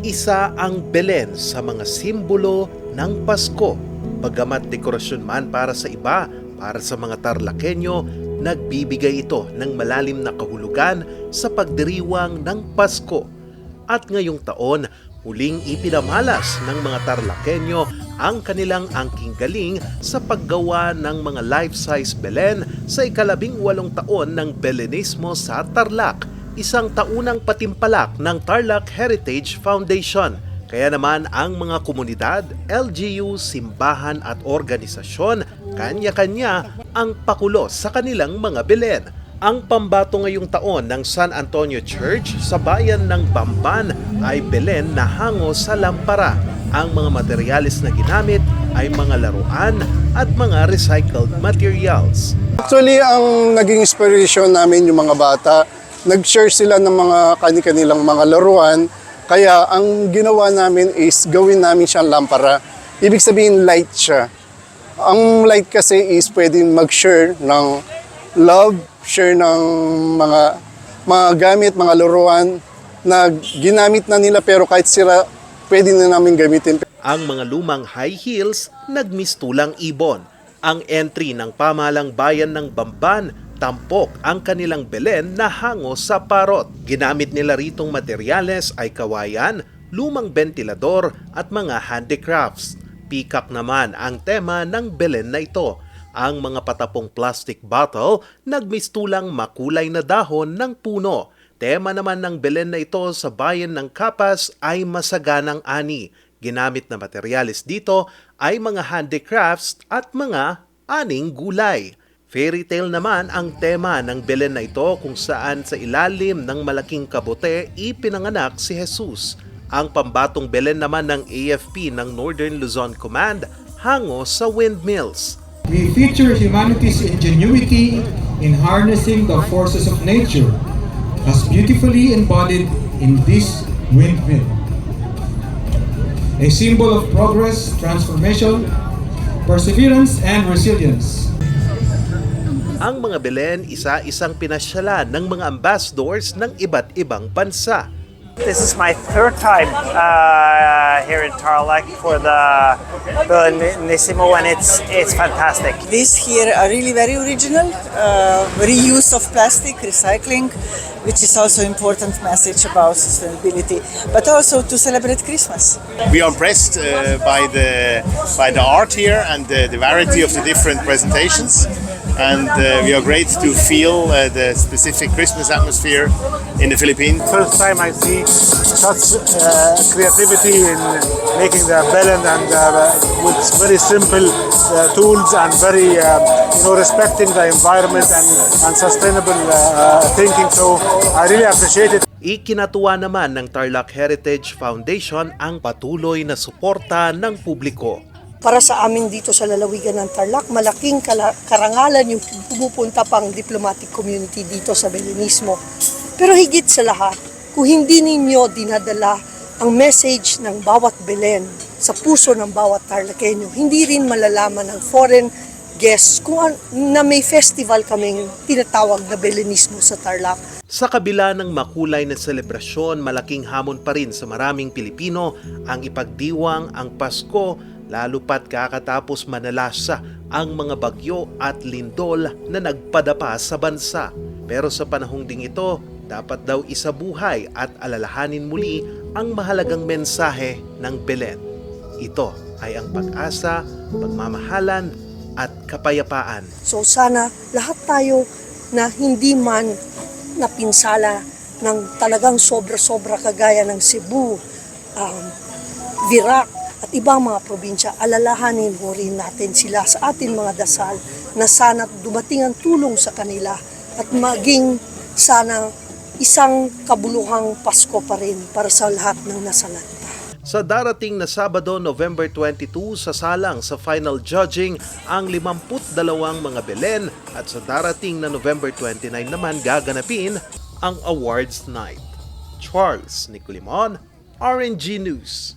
Isa ang Belen sa mga simbolo ng Pasko. Bagamat dekorasyon man para sa iba, para sa mga Tarlakenyo, nagbibigay ito ng malalim na kahulugan sa pagdiriwang ng Pasko. At ngayong taon, huling ipinamalas ng mga Tarlakenyo ang kanilang angking galing sa paggawa ng mga life-size Belen sa ika-18 taon ng Belenismo sa Tarlac, isang taunang patimpalak ng Tarlac Heritage Foundation. Kaya naman ang mga komunidad, LGU, simbahan at organisasyon, kanya-kanya ang pakulo sa kanilang mga Belen. Ang pambato ngayong taon ng San Antonio Church sa bayan ng Bamban ay Belen na hango sa lampara. Ang mga materyales na ginamit ay mga laruan at mga recycled materials. Actually, ang naging inspiration namin yung mga bata, nag-share sila ng mga kanilang mga laruan. Kaya ang ginawa namin is gawin namin siyang lampara. Ibig sabihin light siya. Ang light kasi is pwedeng mag-share ng love, share ng mga gamit, mga laruan na ginamit na nila pero kahit sira, pwede na namin gamitin. Ang mga lumang high heels, nagmistulang ibon. Ang entry ng pamahalang bayan ng Bamban, tampok ang kanilang Belen na hango sa parot. Ginamit nila ritong materyales ay kawayan, lumang bentilador at mga handicrafts. Peacock naman ang tema ng Belen na ito. Ang mga patapong plastic bottle, nagmistulang makulay na dahon ng puno. Tema naman ng Belen na ito sa bayan ng Capas ay masaganang ani. Ginamit na materyales dito ay mga handicrafts at mga aning gulay. Fairy tale naman ang tema ng Belen na ito kung saan sa ilalim ng malaking kabote ipinanganak si Jesus. Ang pambatong Belen naman ng AFP ng Northern Luzon Command hango sa windmills. We feature humanity's ingenuity in harnessing the forces of nature as beautifully embodied in this windmill. A symbol of progress, transformation, perseverance, and resilience. Ang mga Belen, isa-isang pinasyalan ng mga ambassadors ng iba't ibang bansa. This is my third time here in Tarlac for the Belenisimo, and it's fantastic. These here are really very original, reuse of plastic, recycling, which is also important message about sustainability, but also to celebrate Christmas. We are impressed by the art here and the variety of the different presentations, and we are great to feel the specific Christmas atmosphere in the Philippines. First time I see such creativity in making the Belen, and with very simple tools and very respecting the environment and sustainable thinking. So I really appreciate it. Ikinatuwa naman ng Tarlac Heritage Foundation ang patuloy na suporta ng publiko. Para sa amin dito sa lalawigan ng Tarlac, malaking karangalan yung pumupunta pang diplomatic community dito sa Belenismo. Pero higit sa lahat, kung hindi ninyo dinadala ang message ng bawat Belen sa puso ng bawat Tarlakenyo, hindi rin malalaman ng foreign guests kung na may festival kaming tinatawag na Belenismo sa Tarlac. Sa kabila ng makulay na selebrasyon, malaking hamon pa rin sa maraming Pilipino ang ipagdiwang ang Pasko, lalo pat kakatapos manalasa ang mga bagyo at lindol na nagpadapa sa bansa. Pero sa panahong ding ito, dapat daw isabuhay at alalahanin muli ang mahalagang mensahe ng Belen. Ito ay ang pag-asa, pagmamahalan at kapayapaan. So sana lahat tayo na hindi man napinsala ng talagang sobra-sobra kagaya ng Cebu, Virac at ibang mga probinsya, alalahanin mo rin natin sila sa ating mga dasal na sana dumating ang tulong sa kanila at maging sana isang kabuluhang Pasko pa rin para sa lahat ng nasalanta. Sa darating na Sabado, November 22, sasalang sa final judging ang 52 mga Belen at sa darating na November 29 naman gaganapin ang awards night. Charles Nicolimon, RNG News.